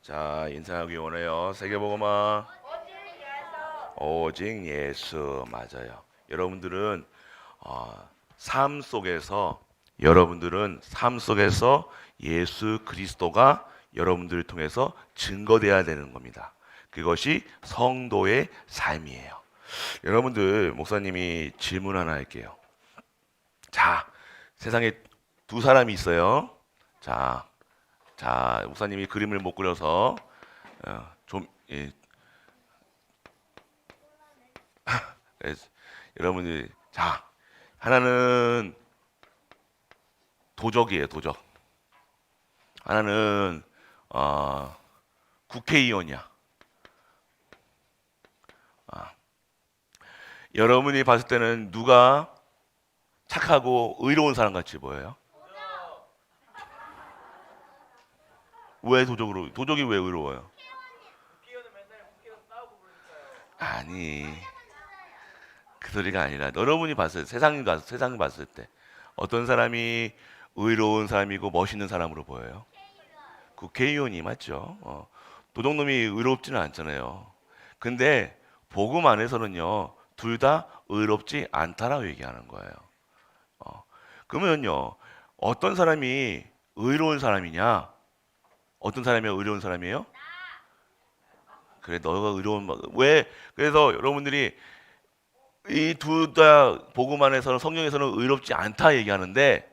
자, 인사하기 원해요. 세계복음화. 오직 예수. 맞아요. 여러분들은 삶 속에서 예수 그리스도가 여러분들을 통해서 증거돼야 되는 겁니다. 그것이 성도의 삶이에요. 여러분들, 목사님이 질문 하나 할게요. 자, 세상에 두 사람이 있어요. 자, 목사님이 그림을 못 그려서 좀 여러분들, 자, 하나는 도적이에요, 도적. 하나는 국회의원이야. 여러분이 봤을 때는 누가 착하고 의로운 사람 같이 보여요? 왜 도적이 왜 의로워요? 아니, 그 소리가 아니라 여러분이 세상 봤을 때 어떤 사람이 의로운 사람이고 멋있는 사람으로 보여요? 국회의원이 맞죠? 도둑놈이 의롭지는 않잖아요. 근데 복음 안에서는요, 둘 다 의롭지 않다라고 얘기하는 거예요. 그러면요, 어떤 사람이 의로운 사람이냐? 어떤 사람이 의로운 사람이에요? 그래, 너가 왜? 그래서 여러분들이 이 둘 다 복음 안에서는 성경에서는 의롭지 않다 얘기하는데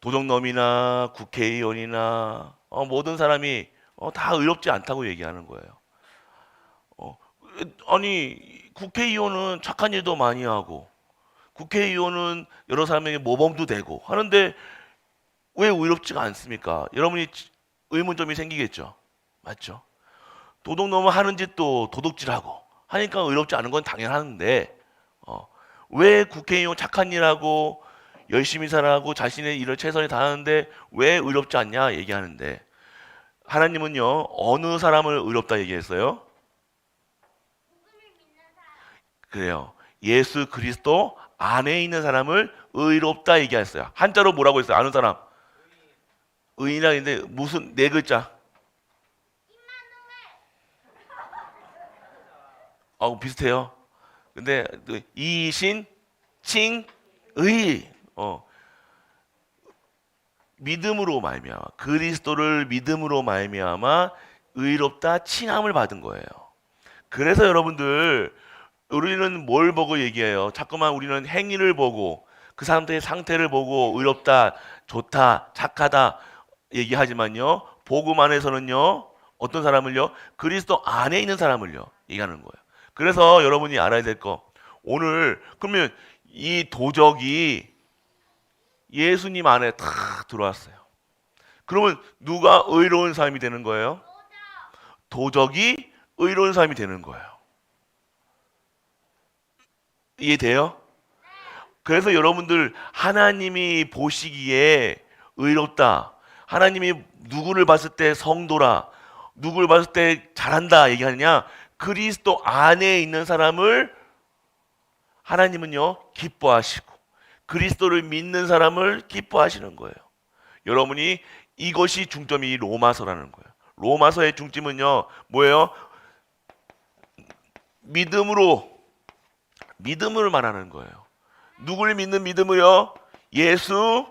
도둑놈이나 국회의원이나 모든 사람이 다 의롭지 않다고 얘기하는 거예요. 아니, 국회의원은 착한 일도 많이 하고 국회의원은 여러 사람에게 모범도 되고 하는데 왜 의롭지가 않습니까? 여러분이 의문점이 생기겠죠. 맞죠? 도둑놈은 하는 짓도 도둑질하고 하니까 의롭지 않은 건 당연한데 왜 국회의원 착한 일하고 열심히 살아가고 자신의 일을 최선을 다하는데 왜 의롭지 않냐 얘기하는데 하나님은요 어느 사람을 의롭다 얘기했어요? 그래요. 예수 그리스도 안에 있는 사람을 의롭다 얘기했어요. 한자로 뭐라고 했어요? 아는 사람? 의인이라는데 무슨 네 글자? 비슷해요. 근데 이신 칭의 믿음으로 말미암아 그리스도를 믿음으로 말미암아 의롭다 칭함을 받은 거예요. 그래서 여러분들 우리는 뭘 보고 얘기해요? 자꾸만 우리는 행위를 보고 그 사람들의 상태를 보고 의롭다, 좋다, 착하다 얘기하지만요. 복음 안에서는요. 어떤 사람을요? 그리스도 안에 있는 사람을요. 얘기하는 거예요. 그래서 여러분이 알아야 될 거 오늘 그러면 이 도적이 예수님 안에 탁 들어왔어요. 그러면 누가 의로운 사람이 되는 거예요? 도적이 의로운 사람이 되는 거예요. 이해돼요? 그래서 여러분들 하나님이 보시기에 의롭다. 하나님이 누구를 봤을 때 성도라. 누구를 봤을 때 잘한다 얘기하느냐? 그리스도 안에 있는 사람을 하나님은요 기뻐하시고 그리스도를 믿는 사람을 기뻐하시는 거예요. 여러분이 이것이 중점이 로마서라는 거예요. 로마서의 중점은요 뭐예요? 믿음을 말하는 거예요. 누굴 믿는 믿음을요? 예수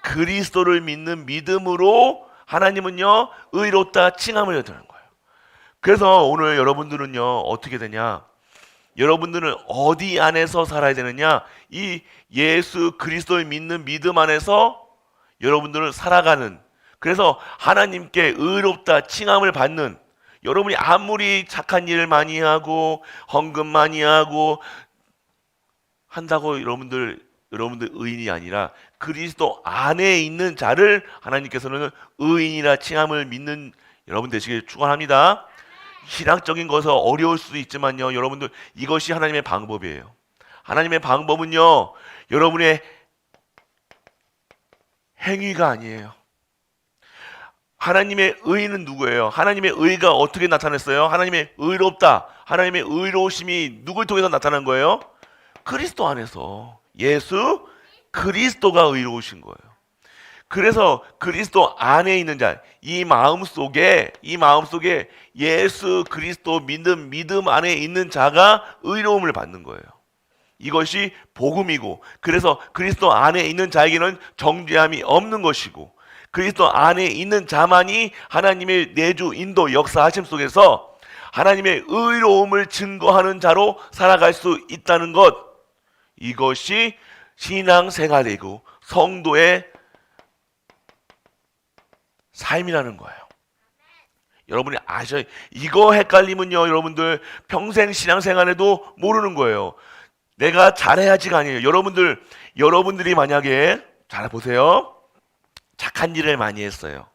그리스도를 믿는 믿음으로 하나님은요 의롭다 칭함을 여드는 거예요. 그래서 오늘 여러분들은요 어떻게 되냐? 여러분들은 어디 안에서 살아야 되느냐? 이 예수 그리스도를 믿는 믿음 안에서 여러분들은 살아가는, 그래서 하나님께 의롭다 칭함을 받는, 여러분이 아무리 착한 일을 많이 하고 헌금 많이 하고 한다고 여러분들 의인이 아니라 그리스도 안에 있는 자를 하나님께서는 의인이라 칭함을 믿는 여러분 되시길 축원합니다. 신학적인 것은 어려울 수도 있지만요. 여러분들 이것이 하나님의 방법이에요. 하나님의 방법은요. 여러분의 행위가 아니에요. 하나님의 의는 누구예요? 하나님의 의가 어떻게 나타났어요? 하나님의 의롭다. 하나님의 의로우심이 누굴 통해서 나타난 거예요? 그리스도 안에서. 예수 그리스도가 의로우신 거예요. 그래서 그리스도 안에 있는 자, 이 마음 속에 예수 그리스도 믿음 안에 있는 자가 의로움을 받는 거예요. 이것이 복음이고, 그래서 그리스도 안에 있는 자에게는 정죄함이 없는 것이고, 그리스도 안에 있는 자만이 하나님의 내주 인도 역사하심 속에서 하나님의 의로움을 증거하는 자로 살아갈 수 있다는 것, 이것이 신앙생활이고 성도의 삶이라는 거예요. 여러분이 아셔야, 이거 헷갈리면요, 여러분들 평생 신앙생활에도 모르는 거예요. 내가 잘해야지가 아니에요. 여러분들이 만약에 잘 보세요. 착한 일을 많이 했어요.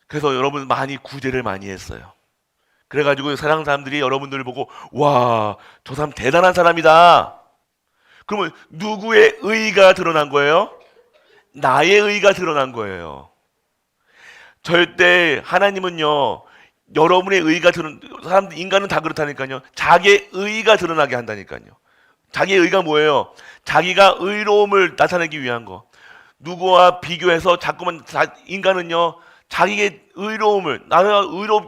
그래서 여러분 많이 구제를 많이 했어요. 그래가지고 세상 사람들이 여러분들을 보고 와, 저 사람 대단한 사람이다. 그러면 누구의 의의가 드러난 거예요? 나의 의의가 드러난 거예요. 절대 하나님은요, 여러분의 의의가 사람들, 인간은 다 그렇다니까요. 자기의 의의가 드러나게 한다니까요. 자기의 의의가 뭐예요? 자기가 의로움을 나타내기 위한 거. 누구와 비교해서 자꾸만 인간은요, 자기의 의로움을, 나는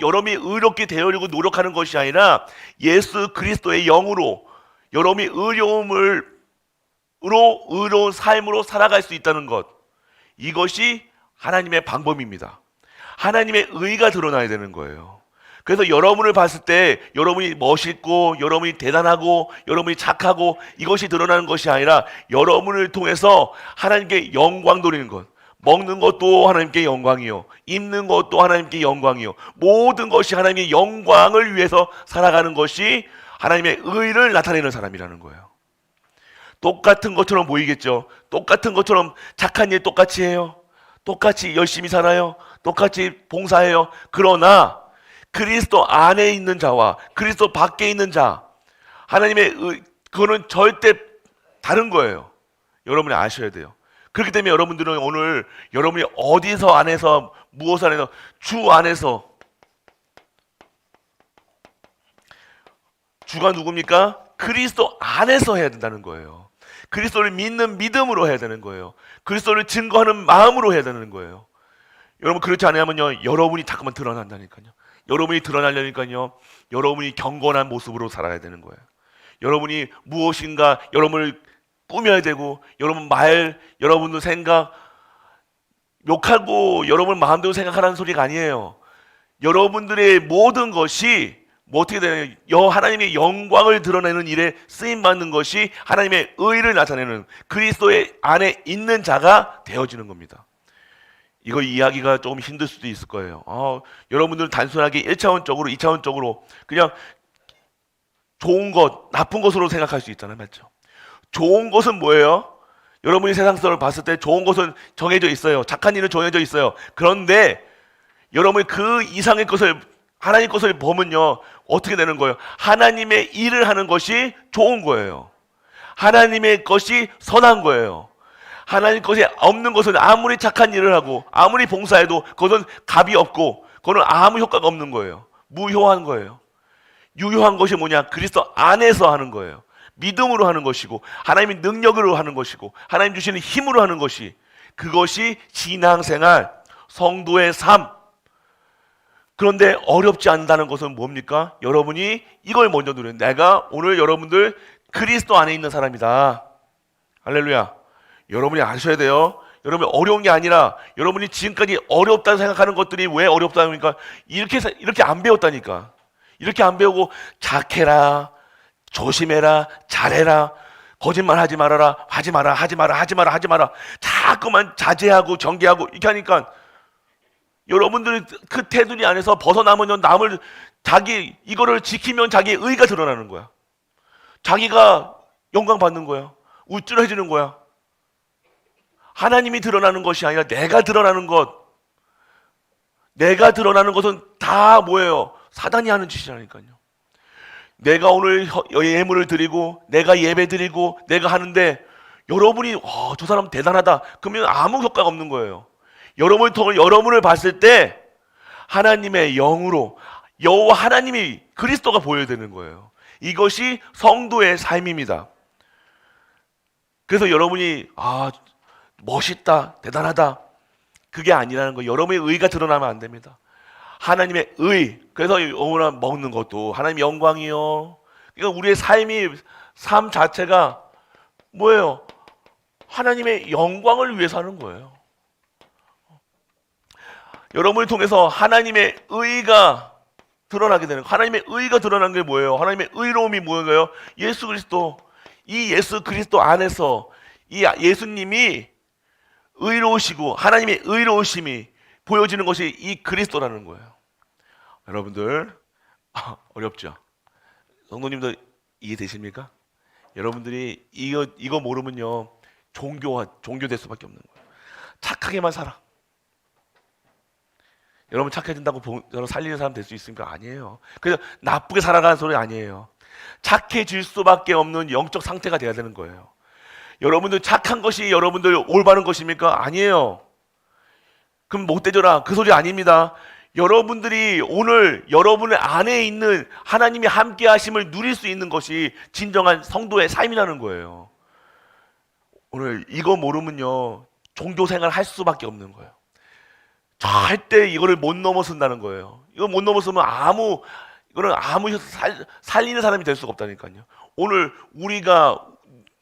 여러분이 의롭게 되려고 노력하는 것이 아니라 예수 그리스도의 영으로 여러분이 의로운 삶으로 살아갈 수 있다는 것, 이것이 하나님의 방법입니다. 하나님의 의가 드러나야 되는 거예요. 그래서 여러분을 봤을 때 여러분이 멋있고 여러분이 대단하고 여러분이 착하고 이것이 드러나는 것이 아니라 여러분을 통해서 하나님께 영광 돌리는 것. 먹는 것도 하나님께 영광이요, 입는 것도 하나님께 영광이요, 모든 것이 하나님의 영광을 위해서 살아가는 것이 하나님의 의를 나타내는 사람이라는 거예요. 똑같은 것처럼 보이겠죠. 똑같은 것처럼 착한 일 똑같이 해요. 똑같이 열심히 살아요. 똑같이 봉사해요. 그러나 그리스도 안에 있는 자와 그리스도 밖에 있는 자, 하나님의 그거는 절대 다른 거예요. 여러분이 아셔야 돼요. 그렇기 때문에 여러분들은 오늘 여러분이 어디서 안에서, 무엇 안에서, 주 안에서, 주가 누굽니까? 그리스도 안에서 해야 된다는 거예요. 그리스도를 믿는 믿음으로 해야 되는 거예요. 그리스도를 증거하는 마음으로 해야 되는 거예요. 여러분, 그렇지 않으면요, 여러분이 자꾸만 드러난다니까요. 여러분이 드러나려니까요, 여러분이 경건한 모습으로 살아야 되는 거예요. 여러분이 무엇인가 여러분을 꾸며야 되고, 여러분 말, 여러분의 생각, 욕하고 여러분 마음대로 생각하라는 소리가 아니에요. 여러분들의 모든 것이 어떻게 되나요? 하나님의 영광을 드러내는 일에 쓰임받는 것이 하나님의 의를 나타내는 그리스도의 안에 있는 자가 되어지는 겁니다. 이거 이야기가 조금 힘들 수도 있을 거예요. 여러분들은 단순하게 1차원적으로, 2차원적으로 그냥 좋은 것, 나쁜 것으로 생각할 수 있잖아요. 맞죠? 좋은 것은 뭐예요? 여러분이 세상성을 봤을 때 좋은 것은 정해져 있어요. 착한 일은 정해져 있어요. 그런데 여러분이 그 이상의 것을, 하나님 것을 보면요, 어떻게 되는 거예요? 하나님의 일을 하는 것이 좋은 거예요. 하나님의 것이 선한 거예요. 하나님 것이 없는 것은 아무리 착한 일을 하고 아무리 봉사해도 그것은 값이 없고 그것은 아무 효과가 없는 거예요. 무효한 거예요. 유효한 것이 뭐냐? 그리스도 안에서 하는 거예요. 믿음으로 하는 것이고 하나님의 능력으로 하는 것이고 하나님 주시는 힘으로 하는 것이, 그것이 신앙생활, 성도의 삶. 그런데 어렵지 않다는 것은 뭡니까? 여러분이 이걸 먼저 누려요. 내가 오늘 여러분들 그리스도 안에 있는 사람이다. 할렐루야. 여러분이 아셔야 돼요. 여러분이 어려운 게 아니라 여러분이 지금까지 어렵다고 생각하는 것들이 왜 어렵다니까? 이렇게 안 배웠다니까. 이렇게 안 배우고 착해라, 조심해라, 잘해라, 거짓말 하지 말아라, 하지 마라, 자꾸만 자제하고 경계하고 이렇게 하니까 여러분들이 그 테두리 안에서 벗어나면 남을, 이거를 지키면 자기의 의가 드러나는 거야. 자기가 영광 받는 거야. 우쭐해지는 거야. 하나님이 드러나는 것이 아니라 내가 드러나는 것. 내가 드러나는 것은 다 뭐예요? 사단이 하는 짓이라니까요. 내가 오늘 예물을 드리고 내가 예배 드리고 내가 하는데 여러분이 저 사람 대단하다, 그러면 아무 효과가 없는 거예요. 여러분을 통해 여러분을 봤을 때 하나님의 영으로 여호와 하나님이, 그리스도가 보여야 되는 거예요. 이것이 성도의 삶입니다. 그래서 여러분이 멋있다, 대단하다. 그게 아니라는 거예요. 여러분의 의가 드러나면 안 됩니다. 하나님의 의. 그래서 오늘 먹는 것도 하나님의 영광이요. 그러니까 우리의 삶 자체가 뭐예요? 하나님의 영광을 위해서 하는 거예요. 여러분을 통해서 하나님의 의가 드러나게 되는 거예요. 하나님의 의가 드러난 게 뭐예요? 하나님의 의로움이 뭐예요? 예수 그리스도. 이 예수 그리스도 안에서 이 예수님이 의로우시고 하나님의 의로우심이 보여지는 것이 이 그리스도라는 거예요. 여러분들 어렵죠? 성도님들 이해되십니까? 여러분들이 이거 모르면요 종교될 수밖에 없는 거예요. 착하게만 살아. 여러분 착해진다고 여러분 살리는 사람 될 수 있습니까? 아니에요. 그래서 나쁘게 살아가는 소리 아니에요. 착해질 수밖에 없는 영적 상태가 돼야 되는 거예요. 여러분들 착한 것이 여러분들 올바른 것입니까? 아니에요. 그럼 못되져라 그 소리 아닙니다. 여러분들이 오늘 여러분의 안에 있는 하나님이 함께 하심을 누릴 수 있는 것이 진정한 성도의 삶이라는 거예요. 오늘 이거 모르면요 종교생활 할 수밖에 없는 거예요. 절대 이거를 못 넘어선다는 거예요. 이거 못 넘어서면 이거는 살리는 사람이 될 수가 없다니까요. 오늘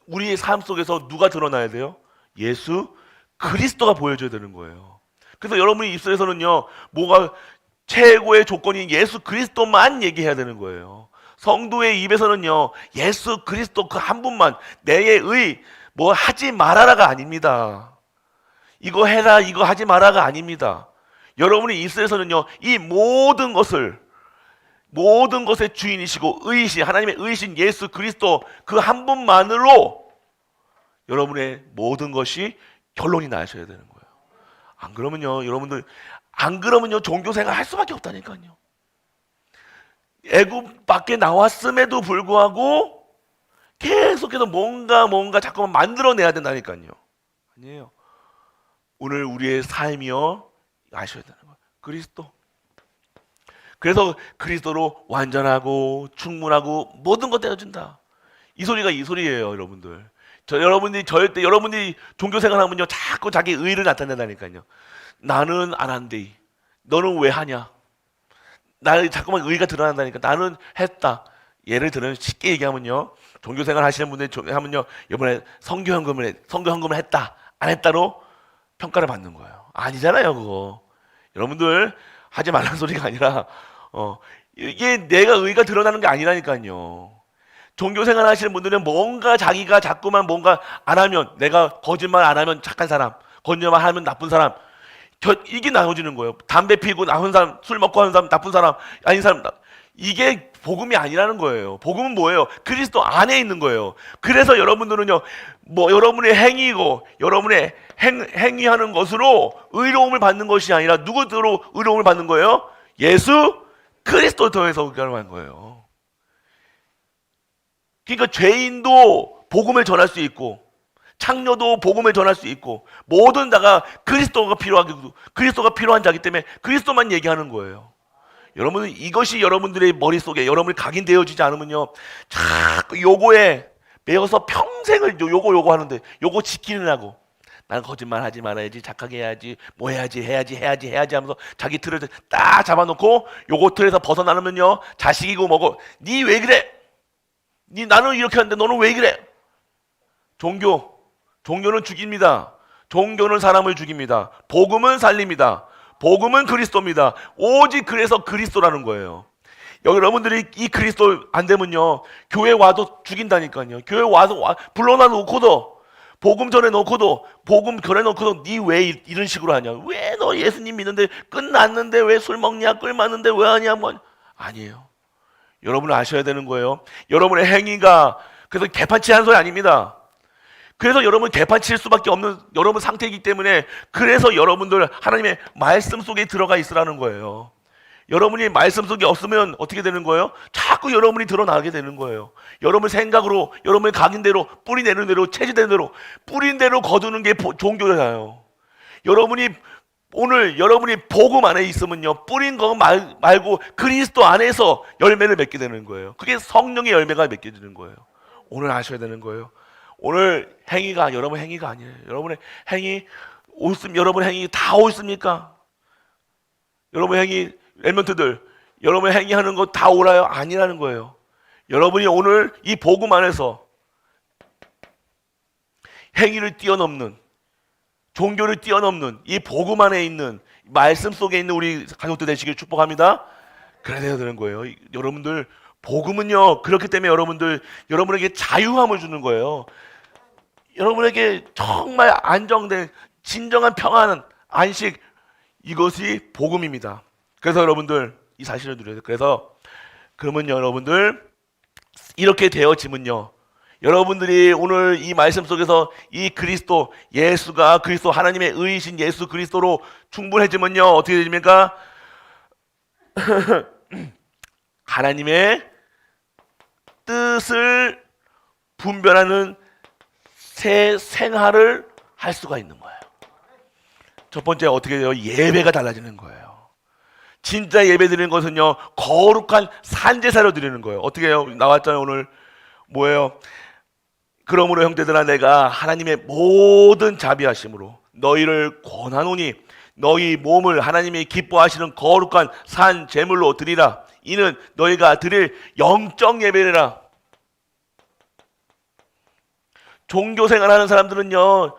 우리의 삶 속에서 누가 드러나야 돼요? 예수 그리스도가 보여줘야 되는 거예요. 그래서 여러분의 입술에서는요 뭐가 최고의 조건이 예수 그리스도만 얘기해야 되는 거예요. 성도의 입에서는요 예수 그리스도 그 한 분만 내의 뭐 하지 말아라가 아닙니다. 이거 해라 이거 하지 마라가 아닙니다. 여러분의 입술에서는요 이 모든 것의 주인이시고 하나님의 의이신 예수 그리스도 그 한 분만으로 여러분의 모든 것이 결론이 나셔야 되는 거예요. 안 그러면요 종교생활 할 수밖에 없다니까요. 애굽 밖에 나왔음에도 불구하고 계속해서 뭔가 자꾸만 만들어내야 된다니까요. 아니에요. 오늘 우리의 삶이요 아셔야 되는 거예요. 그리스도. 그래서 그리스도로 완전하고 충분하고 모든 것 되어준다. 이 소리가 이 소리예요, 여러분들. 여러분들이 종교생활하면요 자꾸 자기 의를 나타낸다니까요. 나는 안 한대. 너는 왜 하냐? 나는 자꾸만 의가 드러난다니까. 나는 했다. 예를 들면 쉽게 얘기하면요. 종교생활 하시는 분들 하면요. 이번에 성교헌금을 했다. 안 했다로 평가를 받는 거예요. 아니잖아요, 그거. 여러분들 하지 말라는 소리가 아니라 이게 내가 의가 드러나는 게 아니라니까요. 종교생활 하시는 분들은 자기가 자꾸만 뭔가 안 하면 내가 거짓말 안 하면 착한 사람, 거짓말 하면 나쁜 사람 이게 나눠지는 거예요. 담배 피고 나쁜 사람, 술 먹고 하는 사람 나쁜 사람, 아닌 사람 이게 복음이 아니라는 거예요. 복음은 뭐예요? 그리스도 안에 있는 거예요. 그래서 여러분들은요, 여러분의 행위고 여러분의 행위하는 것으로 의로움을 받는 것이 아니라 누구로 의로움을 받는 거예요? 예수 그리스도 통해서 의로움을 받는 거예요. 그러니까 죄인도 복음을 전할 수 있고 창녀도 복음을 전할 수 있고 모든 다가 그리스도가 필요한 자이기 때문에 그리스도만 얘기하는 거예요. 여러분은 이것이 여러분들의 머릿속에 여러분이 각인되어지지 않으면요 자꾸 요거에 매여서 평생을 요거 하는데 요거 지키느라고 나는 거짓말 하지 말아야지, 착하게 해야지, 뭐 해야지 하면서 자기 틀을 딱 잡아놓고 요거 틀에서 벗어나면요 자식이고 뭐고 니 왜 그래? 나는 이렇게 하는데 너는 왜 그래? 종교는 죽입니다. 종교는 사람을 죽입니다. 복음은 살립니다. 복음은 그리스도입니다. 오직 그래서 그리스도라는 거예요. 여러분들이 이 그리스도 안 되면요 교회 와도 죽인다니까요. 교회 와서 불러놔 놓고도 복음 전에 놓고도 복음 전에 놓고도 니 왜 이런 식으로 하냐? 왜 너 예수님 믿는데 끝났는데 왜 술 먹냐? 꿀 맞는데 왜 하냐? 뭐 아니에요. 여러분은 아셔야 되는 거예요. 여러분의 행위가 그래서 개판치 하는 소리 아닙니다. 그래서 여러분 개판칠 수밖에 없는 여러분 상태이기 때문에 그래서 여러분들 하나님의 말씀 속에 들어가 있으라는 거예요. 여러분이 말씀 속에 없으면 어떻게 되는 거예요? 자꾸 여러분이 드러나게 되는 거예요. 여러분 생각으로 여러분의 각인대로 뿌리내는 대로 체질되는 대로 뿌린 대로 거두는 게 종교잖아요. 오늘 여러분이 복음 안에 있으면요 뿌린 거 말고 그리스도 안에서 열매를 맺게 되는 거예요. 그게 성령의 열매가 맺게 되는 거예요. 오늘 아셔야 되는 거예요. 오늘 행위가 여러분 행위가 아니에요. 여러분의 행위 여러분 행위 다 옳습니까? 여러분 행위 랩런트들 여러분 행위하는 거 다 옳아요? 아니라는 거예요. 여러분이 오늘 이 복음 안에서 행위를 뛰어넘는 종교를 뛰어넘는 이 복음 안에 있는 말씀 속에 있는 우리 가족들 되시길 축복합니다. 그래야 되는 거예요. 여러분들 복음은요 그렇기 때문에 여러분에게 자유함을 주는 거예요. 여러분에게 정말 안정된 진정한 평안 안식 이것이 복음입니다. 그래서 여러분들 이 사실을 누려야 돼요. 그래서 그러면 여러분들 이렇게 되어지면요 여러분들이 오늘 이 말씀 속에서 이 그리스도 예수가 그리스도 하나님의 의이신 예수 그리스도로 충분해지면요 어떻게 되십니까? 하나님의 뜻을 분별하는 새 생활을 할 수가 있는 거예요. 첫 번째 어떻게 돼요? 예배가 달라지는 거예요. 진짜 예배 드리는 것은요 거룩한 산제사로 드리는 거예요. 어떻게 해요? 나왔잖아요 오늘 뭐예요? 그러므로 형제들아 내가 하나님의 모든 자비하심으로 너희를 권하노니 너희 몸을 하나님이 기뻐하시는 거룩한 산 제물로 드리라. 이는 너희가 드릴 영적 예배라. 종교 생활하는 사람들은요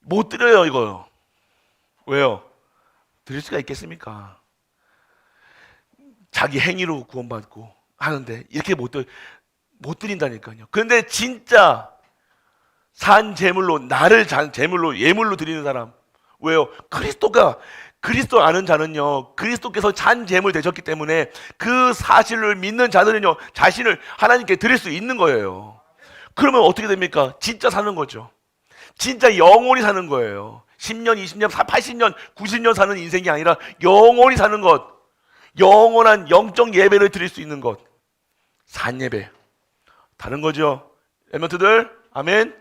못 드려요 이거. 왜요? 드릴 수가 있겠습니까? 자기 행위로 구원받고 하는데 이렇게 못 드린다니까요. 그런데 진짜 산 제물로 나를 제물로 예물로 드리는 사람 왜요? 그리스도 아는 자는요 그리스도께서 잔 제물 되셨기 때문에 그 사실을 믿는 자들은요 자신을 하나님께 드릴 수 있는 거예요. 그러면 어떻게 됩니까? 진짜 사는 거죠. 진짜 영원히 사는 거예요. 10년, 20년, 80년, 90년 사는 인생이 아니라 영원히 사는 것, 영원한 영적 예배를 드릴 수 있는 것, 산 예배 다른 거죠. 랩런트들 아멘.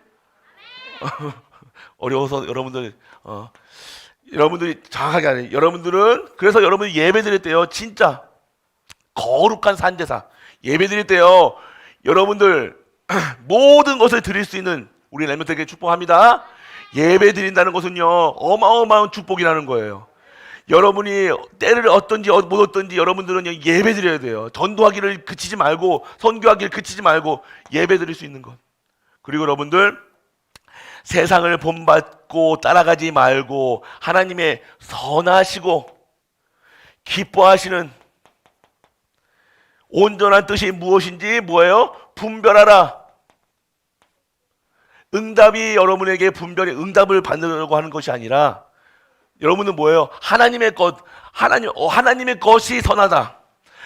어려워서 여러분들이 정확하게 안 해요. 그래서 여러분이 예배 드릴 때요 진짜 거룩한 산제사 예배 드릴 때요 여러분들 모든 것을 드릴 수 있는 우리 랩런트에게 축복합니다. 예배 드린다는 것은요 어마어마한 축복이라는 거예요. 여러분이 때를 얻든지 못 얻든지 여러분들은 예배 드려야 돼요. 전도하기를 그치지 말고 선교하기를 그치지 말고 예배 드릴 수 있는 것. 그리고 여러분들 세상을 본받고 따라가지 말고 하나님의 선하시고 기뻐하시는 온전한 뜻이 무엇인지 뭐예요? 분별하라. 응답이 여러분에게 응답을 받으려고 하는 것이 아니라 여러분은 뭐예요? 하나님의 것이 선하다.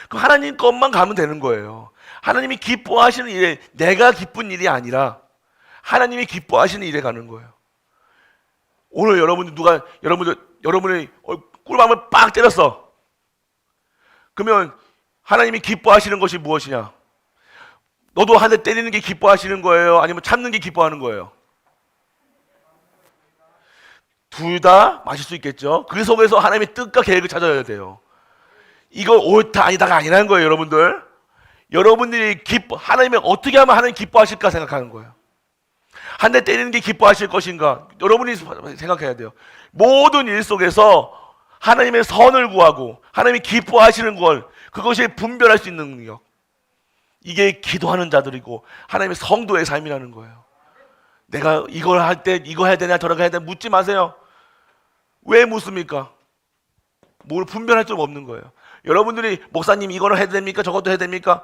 그럼 하나님 것만 가면 되는 거예요. 하나님이 기뻐하시는 일에 내가 기쁜 일이 아니라 하나님이 기뻐하시는 일에 가는 거예요. 오늘 여러분이 꿀밤을 빡 때렸어. 그러면 하나님이 기뻐하시는 것이 무엇이냐? 너도 한 대 때리는 게 기뻐하시는 거예요? 아니면 참는 게 기뻐하는 거예요? 둘 다 마실 수 있겠죠. 그 속에서 하나님의 뜻과 계획을 찾아야 돼요. 이거 옳다 아니다가 아니라는 거예요. 여러분들이 하나님이 어떻게 하면 하나님 기뻐하실까 생각하는 거예요. 한 대 때리는 게 기뻐하실 것인가 여러분이 생각해야 돼요. 모든 일 속에서 하나님의 선을 구하고 하나님이 기뻐하시는 걸 그것이 분별할 수 있는 능력, 이게 기도하는 자들이고 하나님의 성도의 삶이라는 거예요. 내가 이걸 할 때 이거 해야 되냐 저렇게 해야 되냐 묻지 마세요. 왜 묻습니까? 뭘 분별할 줄 없는 거예요. 여러분들이 목사님 이거를 해야 됩니까? 저것도 해야 됩니까?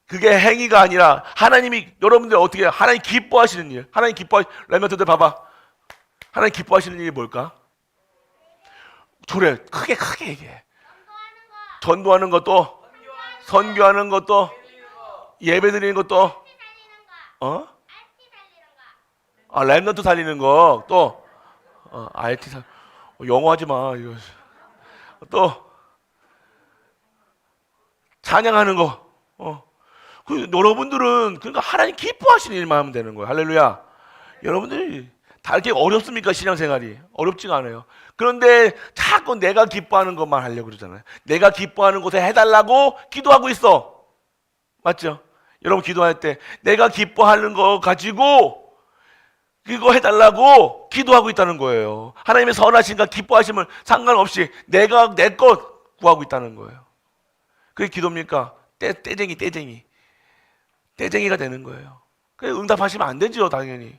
그게 행위가 아니라 하나님이 여러분들 어떻게 해요? 하나님 기뻐하시는 일. 랩런트들 봐봐. 하나님 기뻐하시는 일이 뭘까? 그래 크게 얘기해. 전도하는 것도 선교하는 것도 예배 드리는 것도 랩런트 살리는 거 또 RT 영어 하지 마 이거 또 찬양하는 거 여러분들은 그러니까 하나님 기뻐하시는 일만 하면 되는 거예요. 할렐루야. 여러분들이 다 이렇게 어렵습니까? 신앙생활이 어렵지가 않아요. 그런데 자꾸 내가 기뻐하는 것만 하려고 그러잖아요. 내가 기뻐하는 곳에 해달라고 기도하고 있어. 맞죠? 여러분 기도할 때 내가 기뻐하는 거 가지고 그거 해달라고 기도하고 있다는 거예요. 하나님의 선하신가 기뻐하심을 상관없이 내가 내 것 구하고 있다는 거예요. 그게 기도입니까? 떼쟁이가 되는 거예요. 그래 응답하시면 안 되죠, 당연히.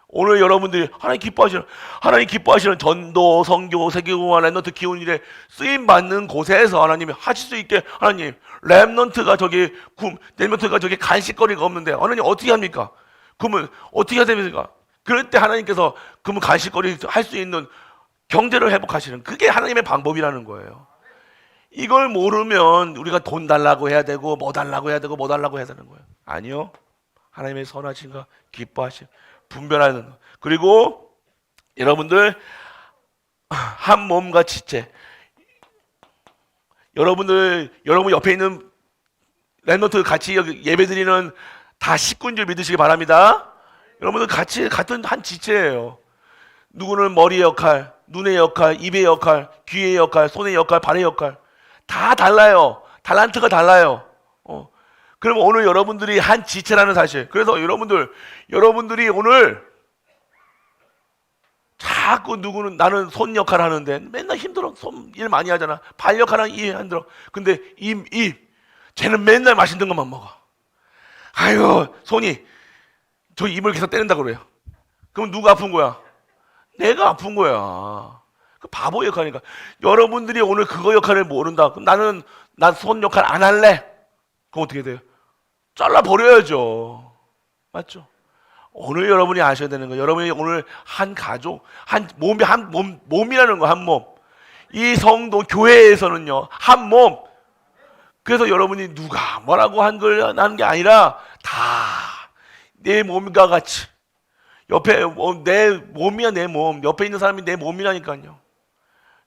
오늘 여러분들이 하나님 기뻐하시는 전도, 선교, 세계공헌, 랩넌트 키우는 일에 쓰임 받는 곳에서 하나님이 하실 수 있게 하나님 랩넌트가 저기 간식거리가 없는데 하나님 어떻게 합니까? 그러면 어떻게 해야 됩니까? 그럴 때 하나님께서 그러면 간식거리 할 수 있는 경제를 회복하시는 그게 하나님의 방법이라는 거예요. 이걸 모르면 우리가 돈 달라고 해야 되고 뭐 달라고 해야 되고 뭐 달라고 해야 되는 거예요. 아니요. 하나님의 선하심과 기뻐하심 분별하는 것. 그리고 여러분들 한 몸과 지체. 여러분 옆에 있는 랩넌트 같이 예배드리는 다 식구인 줄 믿으시기 바랍니다. 여러분들 같이 같은 한 지체예요. 누구는 머리의 역할, 눈의 역할, 입의 역할, 귀의 역할, 손의 역할, 발의 역할 다 달라요. 달란트가 달라요. 그럼 오늘 여러분들이 한 지체라는 사실. 그래서 여러분들이 오늘 자꾸 누구는 나는 손 역할 하는데 맨날 힘들어. 손 일 많이 하잖아. 발 역할 하는 일 힘들어. 근데 입 쟤는 맨날 맛있는 것만 먹어. 아유 손이 저 입을 계속 때린다 그래요. 그럼 누가 아픈 거야? 내가 아픈 거야. 그 바보 역할이니까. 여러분들이 오늘 그거 역할을 모른다. 그럼 난 손 역할 안 할래. 그럼 어떻게 돼요? 잘라 버려야죠. 맞죠? 오늘 여러분이 아셔야 되는 거예요. 여러분이 오늘 한 가족, 몸이라는 거, 한 몸. 이 성도 교회에서는요, 한 몸. 그래서 여러분이 누가 뭐라고 하는 게 아니라 다 내 몸과 같이. 옆에 내 몸이야, 내 몸. 옆에 있는 사람이 내 몸이라니까요.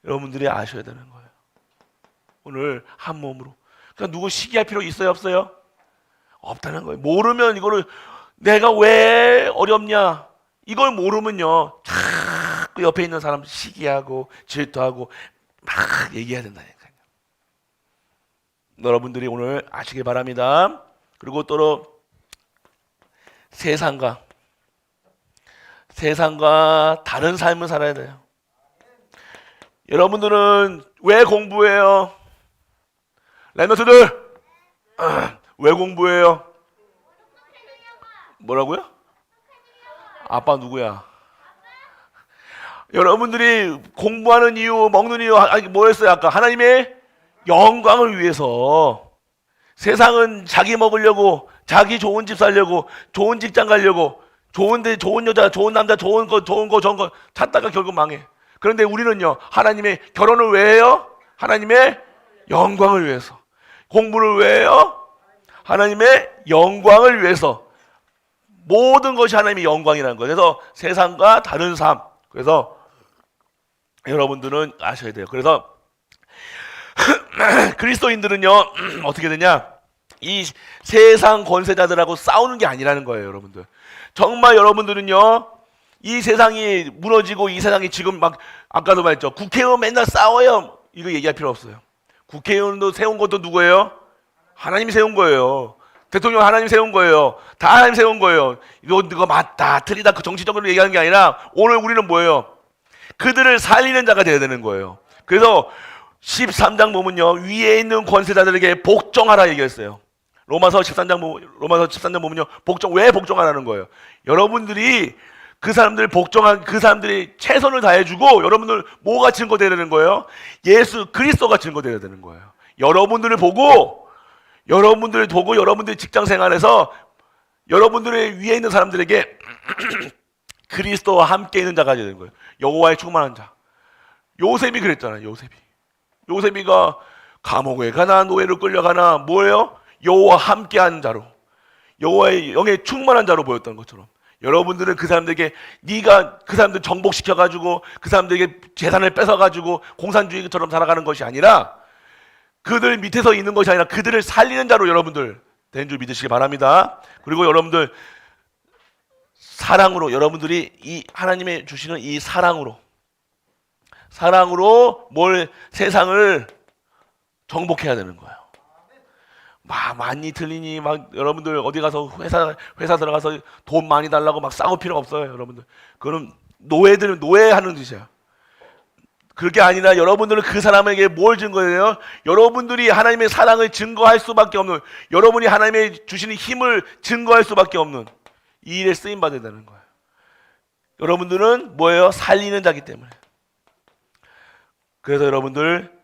여러분들이 아셔야 되는 거예요. 오늘 한 몸으로. 그러니까 누구 시기할 필요 있어요, 없어요? 없다는 거예요. 모르면 이거를 내가 왜 어렵냐? 이걸 모르면요. 자꾸 옆에 있는 사람 시기하고 질투하고 막 얘기해야 된다니까요. 여러분들이 오늘 아시길 바랍니다. 그리고 또 세상과 다른 삶을 살아야 돼요. 여러분들은 왜 공부해요? 랩넌트들 왜 공부해요? 뭐라고요? 아빠 누구야? 여러분들이 공부하는 이유, 먹는 이유 뭐였어요? 아까 하나님의 영광을 위해서. 세상은 자기 먹으려고, 자기 좋은 집 살려고, 좋은 직장 가려고, 좋은 여자, 좋은 남자, 좋은 거 찾다가 결국 망해. 그런데 우리는요, 하나님의 결혼을 왜 해요? 하나님의 영광을 위해서. 공부를 왜 해요? 하나님의 영광을 위해서. 모든 것이 하나님의 영광이라는 거예요. 그래서 세상과 다른 삶. 그래서 여러분들은 아셔야 돼요. 그래서 그리스도인들은요 어떻게 되냐? 이 세상 권세자들하고 싸우는 게 아니라는 거예요, 여러분들. 정말 여러분들은요 이 세상이 무너지고 이 세상이 지금 막 아까도 말했죠. 국회의원 맨날 싸워요. 이거 얘기할 필요 없어요. 국회의원도 세운 것도 누구예요? 하나님이 세운 거예요. 대통령 하나님 세운 거예요. 다 하나님 세운 거예요. 이거 맞다, 틀리다 그 정치적으로 얘기하는 게 아니라 오늘 우리는 뭐예요? 그들을 살리는 자가 되어야 되는 거예요. 그래서 13장 보면요 위에 있는 권세자들에게 복종하라 얘기했어요. 로마서 13장 보면요 왜 복종하라는 거예요? 여러분들이 그 사람들이 최선을 다해주고 여러분들 뭐가 증거되어야 되는 거예요? 예수 그리스도가 증거되어야 되는 거예요. 여러분들을 보고 여러분들의 직장 생활에서 여러분들의 위에 있는 사람들에게 그리스도와 함께 있는 자가 되는 거예요. 여호와의 충만한 자. 요셉이 그랬잖아요. 요셉이가 감옥에 가나 노예로 끌려가나 뭐예요? 여호와 함께하는 자로, 여호와의 영에 충만한 자로 보였던 것처럼 여러분들은 그 사람들에게 네가 그 사람들 정복시켜가지고 그 사람들에게 재산을 뺏어가지고 공산주의처럼 살아가는 것이 아니라 그들 밑에서 있는 것이 아니라 그들을 살리는 자로 여러분들 된 줄 믿으시기 바랍니다. 그리고 여러분들 사랑으로 여러분들이 이 하나님의 주시는 이 사랑으로 세상을 정복해야 되는 거예요. 막 많이 틀리니 막 여러분들 어디 가서 회사 들어가서 돈 많이 달라고 막 싸울 필요가 없어요, 여러분들. 그럼 노예들은 노예하는 짓이야. 그렇게 아니라 여러분들은 그 사람에게 뭘 증거해요? 여러분들이 하나님의 사랑을 증거할 수밖에 없는, 여러분이 하나님의 주시는 힘을 증거할 수밖에 없는 이 일에 쓰임 받아야 되는 거예요. 여러분들은 뭐예요? 살리는 자기 때문에. 그래서 여러분들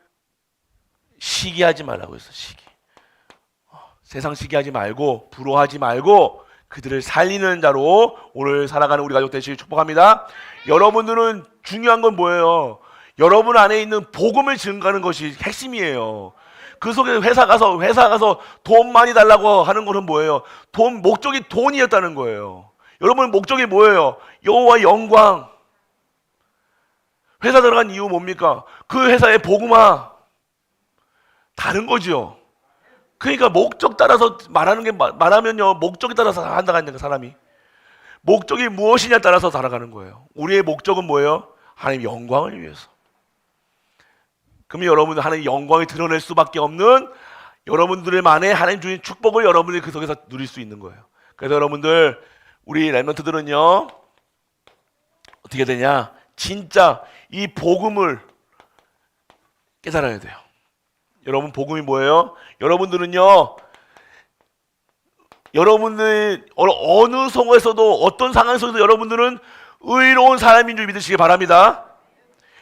시기하지 말라고 했어. 세상 시기하지 말고 부러워하지 말고 그들을 살리는 자로 오늘 살아가는 우리 가족 되시길 축복합니다. 여러분들은 중요한 건 뭐예요? 여러분 안에 있는 복음을 증가하는 것이 핵심이에요. 그 속에 회사 가서 돈 많이 달라고 하는 것은 뭐예요? 목적이 돈이었다는 거예요. 여러분 목적이 뭐예요? 여호와 영광. 회사 들어간 이유 뭡니까? 그 회사의 복음화. 다른 거죠. 그러니까 목적 따라서 말하면요, 목적에 따라서 한다는 거예요. 사람이 목적이 무엇이냐에 따라서 살아가는 거예요. 우리의 목적은 뭐예요? 하나님 영광을 위해서. 그러면 여러분들 하나님 영광을 드러낼 수밖에 없는 여러분들만의 하나님 주신 축복을 여러분들이 그 속에서 누릴 수 있는 거예요. 그래서 여러분들 우리 렘넌트들은요 어떻게 되냐? 진짜 이 복음을 깨달아야 돼요. 여러분 복음이 뭐예요? 여러분들은요, 여러분들 어느 성에서도 어떤 상황 속에서 여러분들은 의로운 사람인 줄 믿으시기 바랍니다.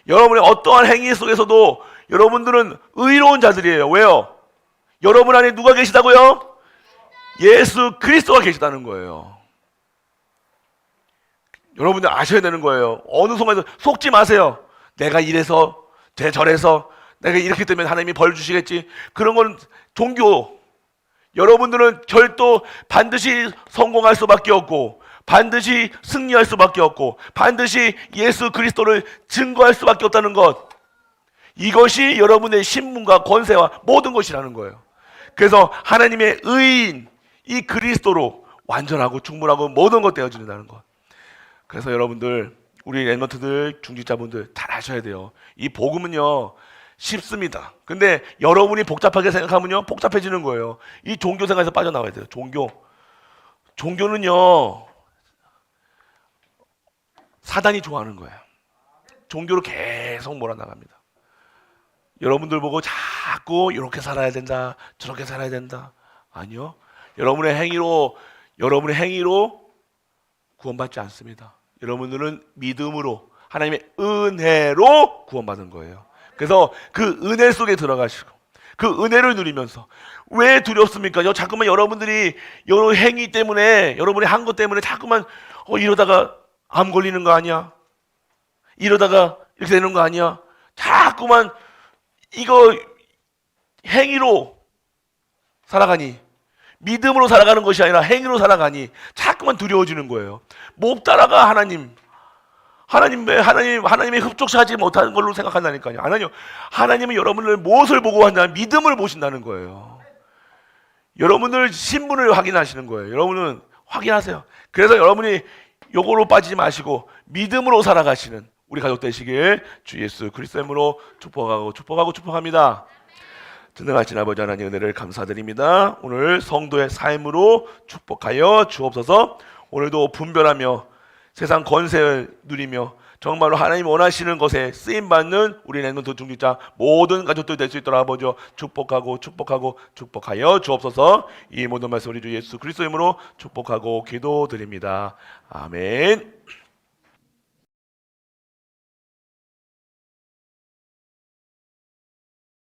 여러분의 어떠한 행위 속에서도 여러분들은 의로운 자들이에요. 왜요? 여러분 안에 누가 계시다고요? 예수 그리스도가 계시다는 거예요. 여러분들 아셔야 되는 거예요. 어느 순간에도 속지 마세요. 내가 이래서 저래서 내가 이렇기 때문에 하나님이 벌 주시겠지. 그런 건 종교. 여러분들은 절도 반드시 성공할 수밖에 없고 반드시 승리할 수밖에 없고 반드시 예수 그리스도를 증거할 수밖에 없다는 것. 이것이 여러분의 신분과 권세와 모든 것이라는 거예요. 그래서 하나님의 의인 이 그리스도로 완전하고 충분하고 모든 것 되어진다는 것. 그래서 여러분들 우리 렘넌트들 중직자분들 잘 아셔야 돼요. 이 복음은요 쉽습니다. 근데 여러분이 복잡하게 생각하면요 복잡해지는 거예요. 이 종교 생활에서 빠져나와야 돼요. 종교는요 사단이 좋아하는 거예요. 종교로 계속 몰아나갑니다. 여러분들 보고 자꾸 이렇게 살아야 된다 저렇게 살아야 된다. 아니요, 여러분의 행위로 구원받지 않습니다. 여러분들은 믿음으로 하나님의 은혜로 구원받은 거예요. 그래서 그 은혜 속에 들어가시고 그 은혜를 누리면서 왜 두렵습니까? 자꾸만 여러분들이 여러 행위 때문에 여러분이 한 것 때문에 자꾸만 이러다가 암 걸리는 거 아니야? 이러다가 이렇게 되는 거 아니야? 자꾸만 이거 행위로 살아가니 믿음으로 살아가는 것이 아니라 행위로 살아가니 자꾸만 두려워지는 거예요. 못 따라가 하나님의 흡족하지 못하는 걸로 생각한다니까요. 하나님은 여러분을 무엇을 보고 한다면 믿음을 보신다는 거예요. 여러분들 신분을 확인하시는 거예요. 여러분은 확인하세요. 그래서 여러분이 요거로 빠지지 마시고 믿음으로 살아가시는 우리 가족 되시길 주 예수 그리스도의 이름으로 축복합니다. 전능하신 아버지 하나님 은혜를 감사드립니다. 오늘 성도의 삶으로 축복하여 주옵소서. 오늘도 분별하며 세상 권세를 누리며 정말로 하나님 원하시는 것에 쓰임받는 우리 렘넌트 중직자 모든 가족들 될 수 있도록 아버지 축복하여 주옵소서. 이 모든 말씀 우리 주 예수 그리스도의 이름으로 축복하고 기도드립니다. 아멘.